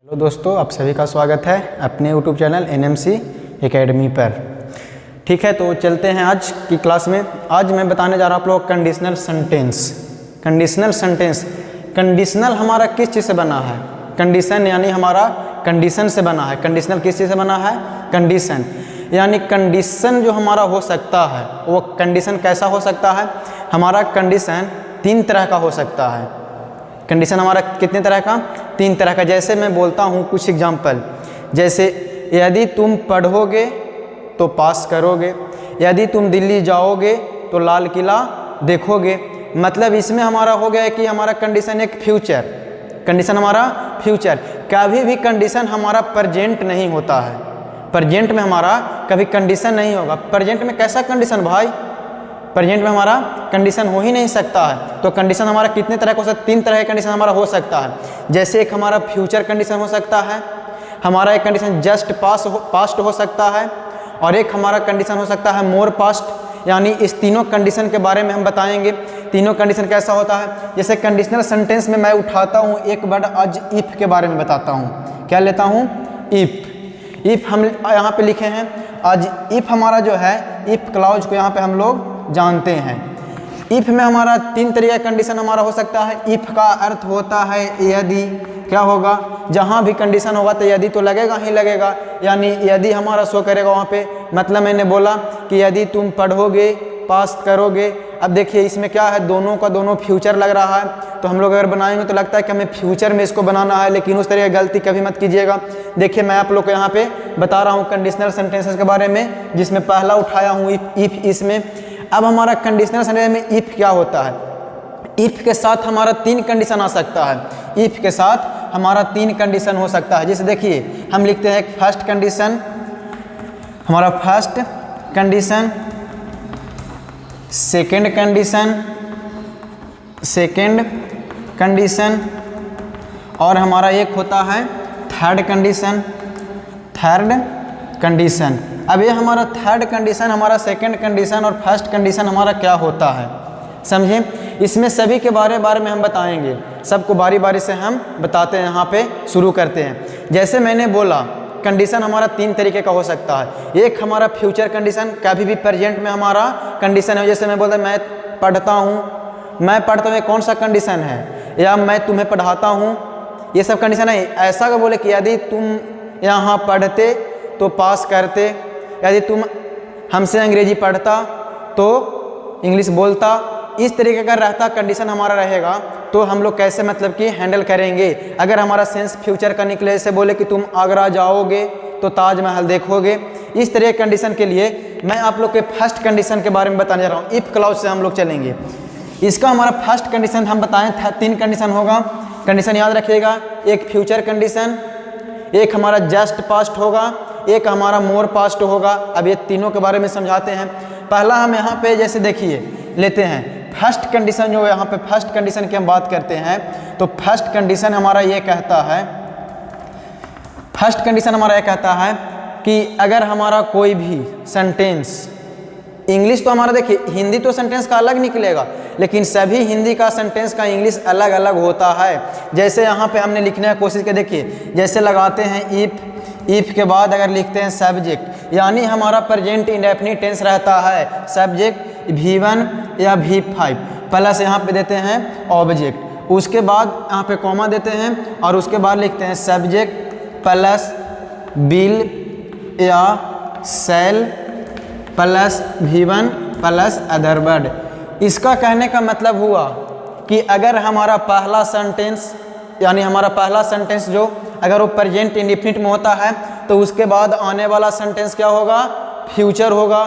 Hello दोस्तों, आप सभी का स्वागत है अपने यूट्यूब चैनल एनएमसी एकेडमी पर। ठीक है, तो चलते हैं आज की क्लास में। आज मैं बताने जा रहा हूँ आप लोग conditional sentence. Conditional sentence, conditional हमारा किस चीज़ से बना है? कंडीशन यानी हमारा कंडीशन से बना है। कंडीशनल किस चीज़ से बना है? कंडीशन। यानी कंडीशन जो हमारा हो सकता है वो कंडीशन कैसा हो सकता है? हमारा कंडीशन 3 तरह का हो सकता है। कंडीशन हमारा कितने तरह का? 3 तरह का। जैसे मैं बोलता हूँ कुछ एग्जाम्पल, जैसे यदि तुम पढ़ोगे तो पास करोगे, यदि तुम दिल्ली जाओगे तो लाल किला देखोगे। मतलब इसमें हमारा हो गया है कि हमारा कंडीशन एक फ्यूचर, कंडीशन हमारा फ्यूचर। कभी भी कंडीशन हमारा प्रेजेंट नहीं होता है। प्रेजेंट में हमारा कभी कंडीशन नहीं होगा। प्रेजेंट में कैसा कंडीशन भाई? प्रेजेंट में हमारा कंडीशन हो ही नहीं सकता है। तो कंडीशन हमारा कितने तरह का हो सकता है? 3 तरह का कंडीशन हमारा हो सकता है। जैसे एक हमारा फ्यूचर कंडीशन हो सकता है, हमारा एक कंडीशन जस्ट पास्ट हो सकता है, और एक हमारा कंडीशन हो सकता है मोर पास्ट। यानी इस तीनों कंडीशन के बारे में हम बताएंगे। तीनों कंडीशन कैसा होता है? जैसे कंडीशनल सेंटेंस में मैं उठाता हूँ एक वर्ड आज इफ़ के बारे में बताता हूँ। क्या लेता हूँ? इफ़। इफ़ हम यहाँ पे लिखे हैं आज। इफ़ हमारा जो है इफ़ क्लाउज को यहाँ पे हम लोग जानते हैं। इफ़ में हमारा 3 तरीके का कंडीशन हमारा हो सकता है। इफ़ का अर्थ होता है यदि। क्या होगा? जहाँ भी कंडीशन होगा तो यदि तो लगेगा ही लगेगा। यानी यदि हमारा शो करेगा वहाँ पे। मतलब मैंने बोला कि यदि तुम पढ़ोगे पास करोगे। अब देखिए इसमें क्या है, दोनों का दोनों फ्यूचर लग रहा है। तो हम लोग अगर बनाएंगे तो लगता है कि हमें फ्यूचर में इसको बनाना है, लेकिन उस तरह की गलती कभी मत कीजिएगा। देखिए मैं आप लोग को यहाँ पे बता रहा हूँ कंडीशनल सेंटेंसेस के बारे में, जिसमें पहला उठाया हूँ इफ़। इसमें अब हमारा कंडीशनल सेंटेंस में इफ़ क्या होता है? इफ़ के साथ हमारा 3 कंडीशन आ सकता है। इफ़ के साथ हमारा 3 कंडीशन हो सकता है। जैसे देखिए हम लिखते हैं फर्स्ट कंडीशन, हमारा first condition, second condition, second condition, और हमारा एक होता है थर्ड कंडीशन, थर्ड कंडीशन। अब ये हमारा थर्ड कंडीशन, हमारा सेकंड कंडीशन और फर्स्ट कंडीशन हमारा क्या होता है, समझे? इसमें सभी के बारे में हम बताएंगे। सबको बारी बारी से हम बताते हैं। यहाँ पे शुरू करते हैं। जैसे मैंने बोला कंडीशन हमारा 3 तरीके का हो सकता है। एक हमारा फ्यूचर कंडीशन, कभी भी प्रेजेंट में हमारा कंडीशन है। जैसे मैं बोलता मैं पढ़ता हूँ, मैं पढ़ता हूँ, ये कौन सा कंडीशन है? या मैं तुम्हें पढ़ाता हूँ, ये सब कंडीशन है। ऐसा का बोले कि यदि तुम यहाँ पढ़ते तो पास करते, यदि तुम हमसे अंग्रेजी पढ़ता तो इंग्लिश बोलता। इस तरीके का रहता कंडीशन हमारा रहेगा तो हम लोग कैसे मतलब कि हैंडल करेंगे। अगर हमारा सेंस फ्यूचर का निकले, जैसे बोले कि तुम आगरा जाओगे तो ताजमहल देखोगे, इस तरह के कंडीशन के लिए मैं आप लोग के फर्स्ट कंडीशन के बारे में बताने जा रहा हूँ। इफ़ क्लाउज से हम लोग चलेंगे। इसका हमारा फर्स्ट कंडीशन हम बताएं 3 कंडीशन होगा। कंडीशन याद रखिएगा, एक फ्यूचर कंडीशन, एक हमारा जस्ट पास्ट होगा, एक हमारा मोर पास्ट होगा। अब ये तीनों के बारे में समझाते हैं। पहला हम यहाँ पे जैसे देखिए लेते हैं फर्स्ट कंडीशन। जो यहाँ पे फर्स्ट कंडीशन की हम बात करते हैं तो फर्स्ट कंडीशन हमारा ये कहता है, फर्स्ट कंडीशन हमारा ये कहता है कि अगर हमारा कोई भी सेंटेंस, इंग्लिश तो हमारा देखिए हिंदी तो सेंटेंस का अलग निकलेगा, लेकिन सभी हिंदी का सेंटेंस का इंग्लिश अलग अलग होता है। जैसे यहाँ पे हमने लिखने की कोशिश की, देखिए जैसे लगाते हैं इफ़ के बाद अगर लिखते हैं सब्जेक्ट, यानी हमारा प्रेजेंट इंडेफिनिट टेंस रहता है। सब्जेक्ट V1 या V5 प्लस यहाँ पे देते हैं ऑब्जेक्ट, उसके बाद यहाँ पे कॉमा देते हैं और उसके बाद लिखते हैं सब्जेक्ट प्लस बिल या shall plus V1 plus other word. इसका कहने का मतलब हुआ कि अगर हमारा पहला सेंटेंस, यानी हमारा पहला सेंटेंस जो अगर वो प्रेजेंट इंडेफिनिट में होता है तो उसके बाद आने वाला सेंटेंस क्या होगा? फ्यूचर होगा।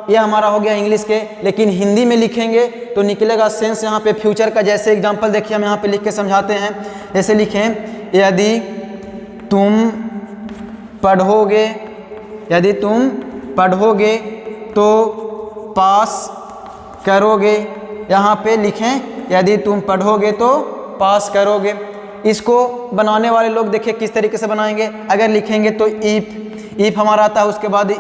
ये हमारा हो गया इंग्लिश के। लेकिन हिंदी में लिखेंगे तो निकलेगा सेंस यहाँ पे फ्यूचर का। जैसे एग्जांपल देखिए हम यहाँ पे लिख के समझाते हैं। जैसे लिखें यदि तुम पढ़ोगे, यदि तुम पढ़ोगे तो पास करोगे। यहाँ पे लिखें यदि तुम पढ़ोगे तो पास करोगे। इसको बनाने वाले लोग देखिए किस तरीके से बनाएंगे। अगर लिखेंगे तो इफ़ हमारा आता है, उसके बाद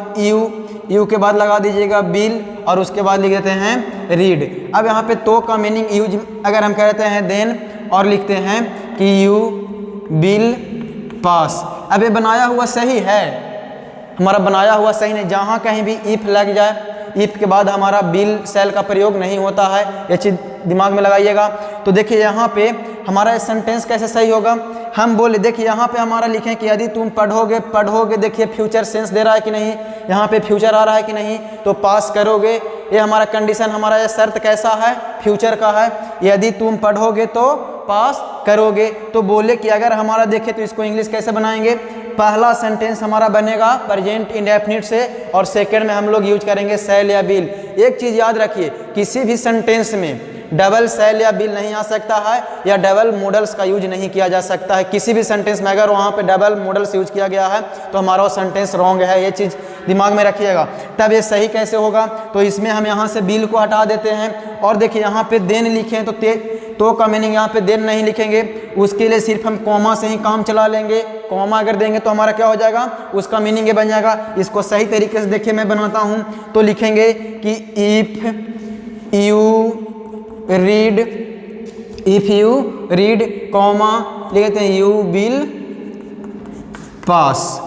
यू के बाद लगा दीजिएगा बिल और उसके बाद लिख देते हैं रीड। अब यहाँ पे तो का मीनिंग यूज अगर हम कहते हैं देन और लिखते हैं कि यू बिल पास। अब ये बनाया हुआ सही है, हमारा बनाया हुआ सही नहीं, जहाँ कहीं भी इफ लग जाए, इफ के बाद हमारा विल सेल का प्रयोग नहीं होता है, ये चीज़ दिमाग में लगाइएगा। तो देखिए यहाँ पे हमारा सेंटेंस कैसे सही होगा, हम बोले देखिए यहाँ पे हमारा लिखें कि यदि तुम पढ़ोगे, पढ़ोगे देखिए फ्यूचर सेंस दे रहा है कि नहीं, यहाँ पे फ्यूचर आ रहा है कि नहीं, तो पास करोगे, ये हमारा कंडीशन, हमारा ये शर्त कैसा है, फ्यूचर का है, यदि तुम पढ़ोगे तो पास करोगे। तो बोले कि अगर हमारा देखें तो इसको इंग्लिश कैसे बनाएंगे, पहला सेंटेंस हमारा बनेगा प्रेजेंट इंडेफिनिट से और सेकंड में हम लोग यूज करेंगे शैल या विल। एक चीज़ याद रखिए, किसी भी सेंटेंस में डबल शैल या विल नहीं आ सकता है या डबल मॉडल्स का यूज नहीं किया जा सकता है। किसी भी सेंटेंस में अगर वहाँ पे डबल मॉडल्स यूज किया गया है तो हमारा वो सेंटेंस रॉन्ग है, ये चीज़ दिमाग में रखिएगा। तब ये सही कैसे होगा, तो इसमें हम यहाँ से विल को हटा देते हैं और देखिए यहाँ पे देन लिखे हैं तो का मीनिंग यहाँ पे देन नहीं लिखेंगे, उसके लिए सिर्फ हम कॉमा से ही काम चला लेंगे। कॉमा अगर देंगे तो हमारा क्या हो जाएगा, उसका मीनिंग ये बन जाएगा। इसको सही तरीके से देखिए मैं बनाता हूँ, तो लिखेंगे कि इफ यू रीड कॉमा लिखते हैं यू विल पास।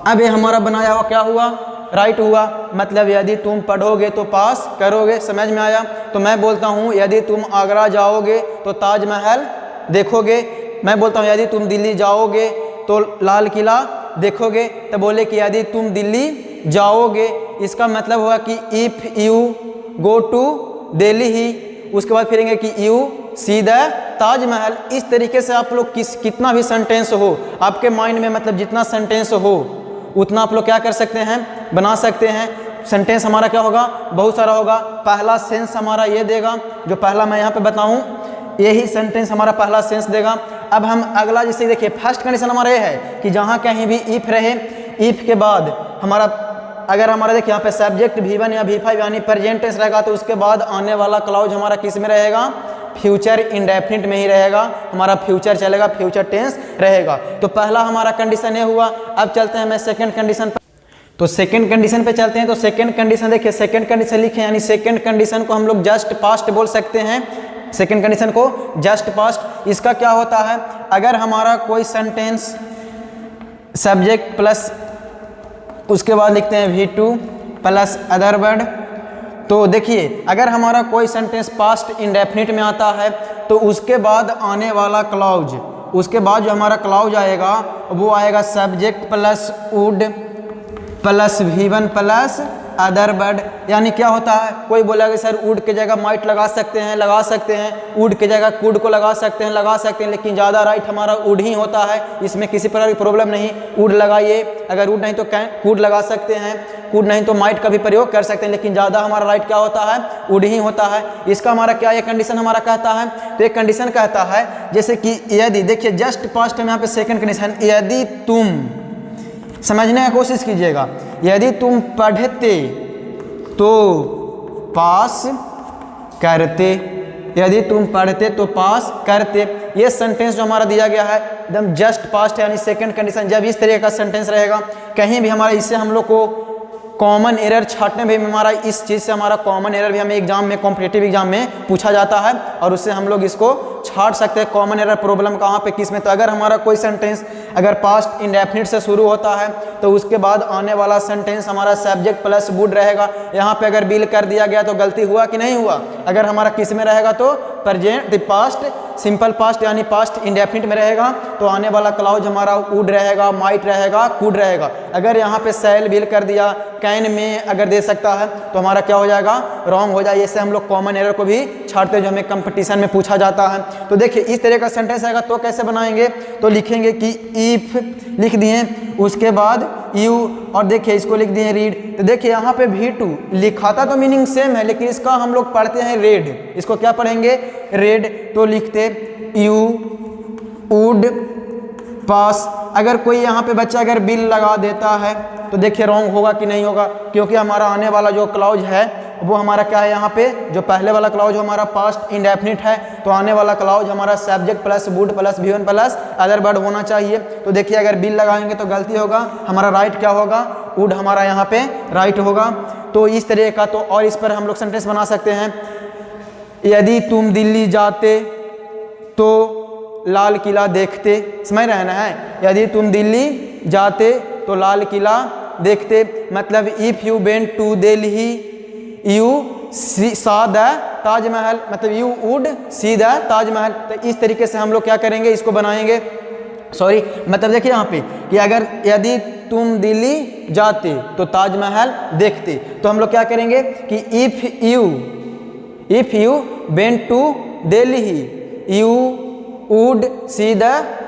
अब ये हमारा बनाया हुआ क्या हुआ, राइट हुआ, मतलब यदि तुम पढ़ोगे तो पास करोगे। समझ में आया। तो मैं बोलता हूँ यदि तुम आगरा जाओगे तो ताजमहल देखोगे। मैं बोलता हूँ यदि तुम दिल्ली जाओगे तो लाल किला देखोगे। तो बोले कि यदि तुम दिल्ली जाओगे, इसका मतलब हुआ कि if you go to Delhi ही, उसके बाद फिरेंगे कि यू सी द ताजमहल। इस तरीके से आप लोग कितना भी सेंटेंस हो आपके माइंड में, मतलब जितना सेंटेंस हो उतना आप लोग क्या कर सकते हैं, बना सकते हैं। सेंटेंस हमारा क्या होगा, बहुत सारा होगा। पहला सेंस हमारा ये देगा, जो पहला मैं यहाँ पे बताऊँ यही सेंटेंस हमारा पहला सेंस देगा। अब हम अगला जैसे देखिए, फर्स्ट कंडीशन हमारा ये है कि जहाँ कहीं भी इफ रहे, इफ के बाद हमारा अगर हमारा देखिए यहाँ पे सब्जेक्ट V1 या V5 यानी प्रेजेंट टेंस रहेगा तो उसके बाद आने वाला क्लाउज हमारा किस में रहेगा, फ्यूचर इंडेफिनिट में ही रहेगा। हमारा फ्यूचर चलेगा, फ्यूचर टेंस रहेगा। तो पहला हमारा कंडीशन ये हुआ। अब चलते हैं मैं सेकंड कंडीशन पर। तो सेकंड कंडीशन पे चलते हैं। तो सेकंड कंडीशन देखिए, सेकंड कंडीशन लिखे यानी सेकंड कंडीशन को हम लोग जस्ट पास्ट बोल सकते हैं। सेकंड कंडीशन को जस्ट पास्ट। इसका क्या होता है, अगर हमारा कोई सेंटेंस सब्जेक्ट प्लस उसके बाद लिखते हैं V2 प्लस अदर वर्ड। तो देखिए अगर हमारा कोई सेंटेंस पास्ट इंडेफिनिट में आता है तो उसके बाद आने वाला क्लाउज, उसके बाद जो हमारा क्लाउज आएगा वो आएगा subject plus would plus V1 plus other word. यानी क्या होता है, कोई बोला कि सर वुड की जगह माइट लगा सकते हैं, लगा सकते हैं, वुड की जगह कुड को लगा सकते हैं, लगा सकते हैं, लेकिन ज़्यादा राइट हमारा वुड ही होता है। इसमें किसी प्रकार की प्रॉब्लम नहीं, वुड लगाइए। अगर वुड नहीं तो कुड लगा सकते हैं, कुड नहीं तो माइट का भी प्रयोग कर सकते हैं, लेकिन ज़्यादा हमारा राइट क्या होता है, वुड ही होता है। इसका हमारा क्या ये कंडीशन हमारा कहता है, तो एक कंडीशन कहता है जैसे कि यदि, देखिए जस्ट पास्ट में यहाँ पे सेकंड कंडीशन, यदि तुम, समझने की कोशिश कीजिएगा, यदि तुम पढ़ते तो पास करते, यदि तुम पढ़ते तो पास करते। ये सेंटेंस जो हमारा दिया गया है एकदम जस्ट पास्ट है, यानी सेकंड कंडीशन। जब इस तरह का सेंटेंस रहेगा कहीं भी हमारा, इससे हम लोग को कॉमन एरर छाटने में हमारा, इस चीज़ से हमारा कॉमन एरर भी हमें एग्जाम में, कॉम्पिटिटिव एग्जाम में पूछा जाता है और उससे हम लोग इसको छाट सकते हैं। कॉमन एरर प्रॉब्लम कहाँ पे, किस में, तो अगर हमारा कोई सेंटेंस अगर पास्ट इंडेफिनिट से शुरू होता है तो उसके बाद आने वाला सेंटेंस हमारा सब्जेक्ट प्लस वुड रहेगा। यहाँ पे अगर बिल कर दिया गया तो गलती हुआ कि नहीं हुआ। अगर हमारा किस में रहेगा तो प्रेजेंट पास्ट सिंपल पास्ट यानी पास्ट इंडेफिनिट में रहेगा तो आने वाला क्लाउज हमारा वुड रहेगा, माइट रहेगा, कुड रहेगा। अगर यहाँ पे सेल बिल कर दिया, कैन में अगर दे सकता है तो हमारा क्या हो जाएगा, रॉन्ग हो जाए। इससे हम लोग कॉमन एरर को भी छाड़ते हैं जो हमें कंपटीशन में पूछा जाता है। तो देखिए इस तरह का सेंटेंस आएगा तो कैसे बनाएंगे, तो लिखेंगे कि इफ लिख दिए, उसके बाद यू, और देखिए इसको लिख दिए रीड। तो देखिए यहाँ पे V2 लिखा था तो मीनिंग सेम है, लेकिन इसका हम लोग पढ़ते हैं रेड। इसको क्या पढ़ेंगे, रेड। तो लिखते यू वुड पास। अगर कोई यहाँ पे बच्चा अगर बिल लगा देता है तो देखिए रॉन्ग होगा कि नहीं होगा, क्योंकि हमारा आने वाला जो क्लाउज है वो हमारा क्या है, यहाँ पे जो पहले वाला क्लाउज हमारा पास्ट इंडेफिनिट है, तो आने वाला क्लाउज हमारा subject plus would plus V1 plus other word होना चाहिए। तो देखिए अगर बिल लगाएंगे तो गलती होगा, हमारा राइट क्या होगा, वुड हमारा यहाँ पे राइट होगा। तो इस तरह का, तो और इस पर हम लोग सेंटेंस बना सकते हैं, यदि तुम दिल्ली जाते तो लाल किला देखते, समझ रहे ना है। यदि तुम दिल्ली जाते तो लाल किला देखते, मतलब if you went to Delhi you saw the Taj Mahal, मतलब you would see the Taj Mahal. तो इस तरीके से हम लोग क्या करेंगे, इसको बनाएंगे। सॉरी, मतलब देखिए यहाँ पे कि अगर यदि तुम दिल्ली जाते तो ताजमहल देखते, तो हम लोग क्या करेंगे कि if you went to Delhi you would see the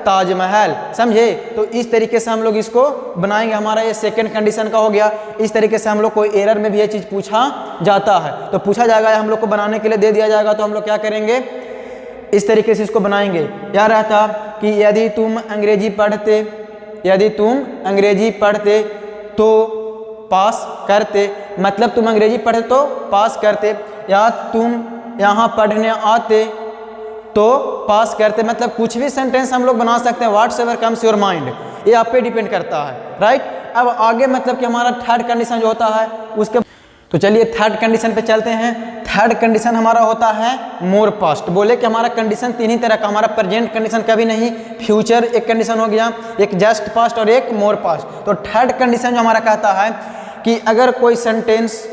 Taj Mahal, समझे। तो इस तरीके से हम लोग इसको बनाएंगे। हमारा ये सेकंड कंडीशन का हो गया। इस तरीके से हम लोग को एरर में भी ये चीज़ पूछा जाता है, तो पूछा जाएगा, हम लोग को बनाने के लिए दे दिया जाएगा, तो हम लोग क्या करेंगे, इस तरीके से इसको बनाएंगे। क्या रहता कि यदि तुम अंग्रेजी पढ़ते तो पास करते, मतलब तुम अंग्रेजी पढ़ते तो पास करते, या तुम यहाँ पढ़ने आते तो पास करते, मतलब कुछ भी सेंटेंस हम लोग बना सकते हैं। What's ever comes your mind, ये आप पे डिपेंड करता है, राइट। अब आगे मतलब कि हमारा थर्ड कंडीशन जो होता है उसके, तो चलिए थर्ड कंडीशन पे चलते हैं। थर्ड कंडीशन हमारा होता है मोर पास्ट। बोले कि हमारा कंडीशन तीन ही तरह का, हमारा प्रेजेंट कंडीशन कभी नहीं, फ्यूचर एक कंडीशन हो गया, एक जस्ट पास्ट और एक मोर पास्ट। तो थर्ड कंडीशन जो हमारा कहता है कि अगर कोई सेंटेंस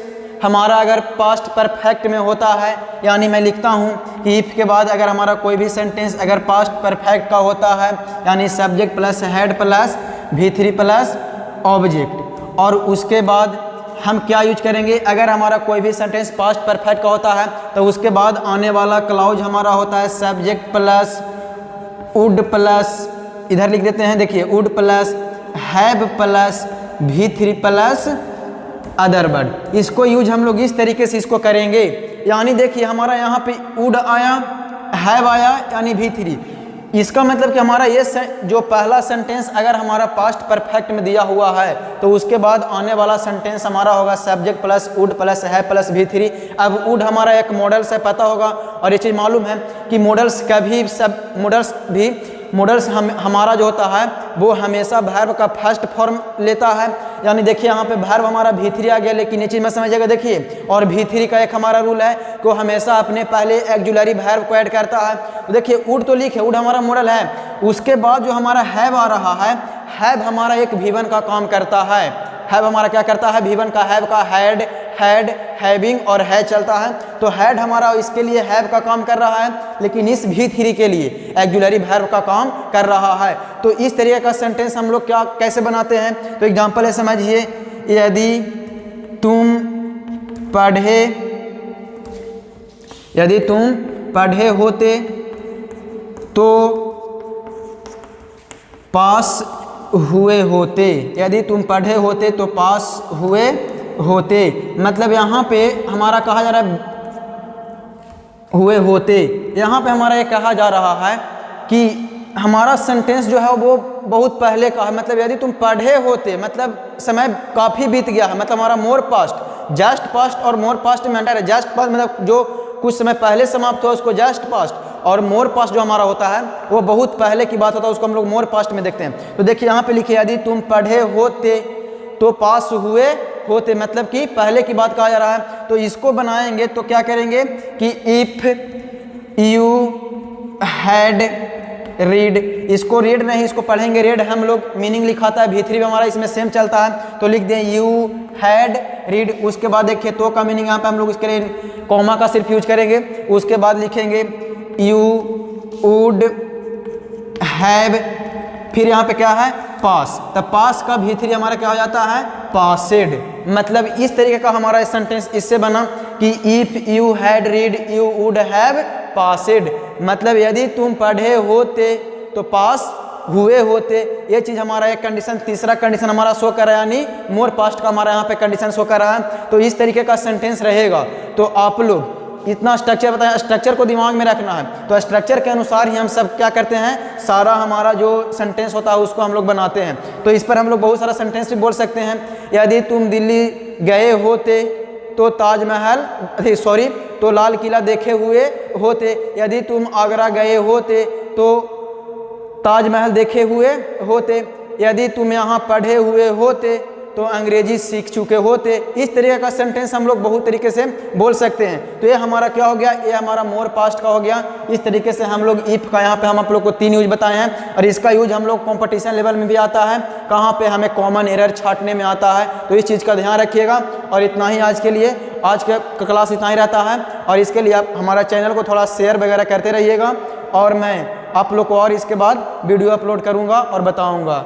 हमारा अगर पास्ट परफेक्ट में होता है, यानी मैं लिखता हूँ कि इफ के बाद अगर हमारा कोई भी सेंटेंस अगर पास्ट परफेक्ट का होता है, यानी subject plus head plus V3 plus object, और उसके बाद हम क्या यूज करेंगे, अगर हमारा कोई भी सेंटेंस पास्ट परफेक्ट का होता है तो उसके बाद आने वाला क्लाउज हमारा होता है सब्जेक्ट प्लस वुड प्लस, इधर लिख देते हैं, देखिए would plus have plus V3 plus other word. इसको यूज हम लोग इस तरीके से इसको करेंगे। यानी देखिए हमारा यहाँ पे वुड आया, हैव आया, यानी V3। इसका मतलब कि हमारा ये जो पहला सेंटेंस अगर हमारा पास्ट परफेक्ट में दिया हुआ है तो उसके बाद आने वाला सेंटेंस हमारा होगा सब्जेक्ट प्लस वुड प्लस है प्लस V3। अब वुड हमारा एक मॉडल से पता होगा, और ये चीज़ मालूम है कि मॉडल्स कभी मॉडल्स हमारा जो होता है वो हमेशा वर्ब का फर्स्ट फॉर्म लेता है। यानी देखिए यहाँ पे वर्ब हमारा V3 आ गया, लेकिन ये चीज़ में समझिएगा देखिए, और V3 का एक हमारा रूल है कि वो हमेशा अपने पहले ऑक्सिलरी वर्ब को ऐड करता है। तो देखिए वुड तो लिखे, वुड हमारा मॉडल है, उसके बाद जो हमारा हैव आ रहा है, हैव हमारा एक V1 का काम करता है। हैव हमारा क्या करता है, V1 का, हैव का हैड, हैविंग और है चलता है। तो हैड हमारा इसके लिए हैव का काम कर रहा है, लेकिन इस V3 के लिए ऑक्सिलरी वर्ब का काम कर रहा है। तो इस तरीके का सेंटेंस हम लोग कैसे बनाते हैं, तो एग्जांपल है, समझिए, यदि तुम पढ़े होते तो पास हुए होते, यदि तुम पढ़े होते तो पास हुए होते, मतलब यहाँ पे हमारा कहा जा रहा है हुए होते, यहाँ पे हमारा ये कहा जा रहा है कि हमारा सेंटेंस जो है वो बहुत पहले का है। मतलब यदि तुम पढ़े होते, मतलब समय काफ़ी बीत गया है, मतलब हमारा मोर पास्ट, जस्ट पास्ट और मोर पास्ट में अंडर है। जस्ट पास्ट मतलब जो कुछ समय पहले समाप्त हुआ उसको जस्ट पास्ट, और मोर पास्ट जो हमारा होता है वो बहुत पहले की बात होता है, उसको हम लोग मोर पास्ट में देखते हैं। तो देखिए यहाँ पे लिखिए, यदि तुम पढ़े होते तो पास हुए होते, मतलब कि पहले की बात कहा जा रहा है। तो इसको बनाएंगे तो क्या करेंगे कि इफ यू हैड रीड, इसको रीड नहीं, इसको पढ़ेंगे रेड, हम लोग मीनिंग लिखाता है V3 में हमारा इसमें सेम चलता है। तो लिख दें यू हैड रीड, उसके बाद देखिए तो का मीनिंग यहाँ पे हम लोग इसके लिए कॉमा का सिर्फ यूज करेंगे। उसके बाद लिखेंगे यू वुड हैव, फिर यहाँ पे क्या है पास, तब पास का V3 हमारा क्या हो जाता है पासेड। मतलब इस तरीके का हमारा सेंटेंस इससे बना कि if you had read you would have passed, मतलब यदि तुम पढ़े होते तो पास हुए होते। ये चीज़ हमारा एक कंडीशन, तीसरा कंडीशन हमारा शो कर रहा है, यानी मोर पास्ट का हमारा यहाँ पे कंडीशन शो कर रहा है। तो इस तरीके का सेंटेंस रहेगा। तो आप लोग इतना स्ट्रक्चर बताएं, स्ट्रक्चर को दिमाग में रखना है। तो स्ट्रक्चर के अनुसार ही हम सब क्या करते हैं, सारा हमारा जो सेंटेंस होता है उसको हम लोग बनाते हैं। तो इस पर हम लोग बहुत सारा सेंटेंस भी बोल सकते हैं। यदि तुम दिल्ली गए होते तो ताजमहल, तो लाल किला देखे हुए होते। यदि तुम आगरा गए होते तो ताजमहल देखे हुए होते। यदि तुम यहाँ पढ़े हुए होते तो अंग्रेजी सीख चुके होते। इस तरीके का सेंटेंस हम लोग बहुत तरीके से बोल सकते हैं। तो ये हमारा क्या हो गया, ये हमारा मोर पास्ट का हो गया। इस तरीके से हम लोग इफ़ का यहाँ पे हम आप लोग को 3 यूज बताए हैं, और इसका यूज हम लोग कॉम्पिटिशन लेवल में भी आता है, कहाँ पे हमें कॉमन एरर छांटने में आता है। तो इस चीज़ का ध्यान रखिएगा। और इतना ही आज के लिए, आज का क्लास इतना ही रहता है। और इसके लिए आप हमारा चैनल को थोड़ा शेयर वगैरह करते रहिएगा, और मैं आप लोग को और इसके बाद वीडियो अपलोड करूँगा और बताऊँगा।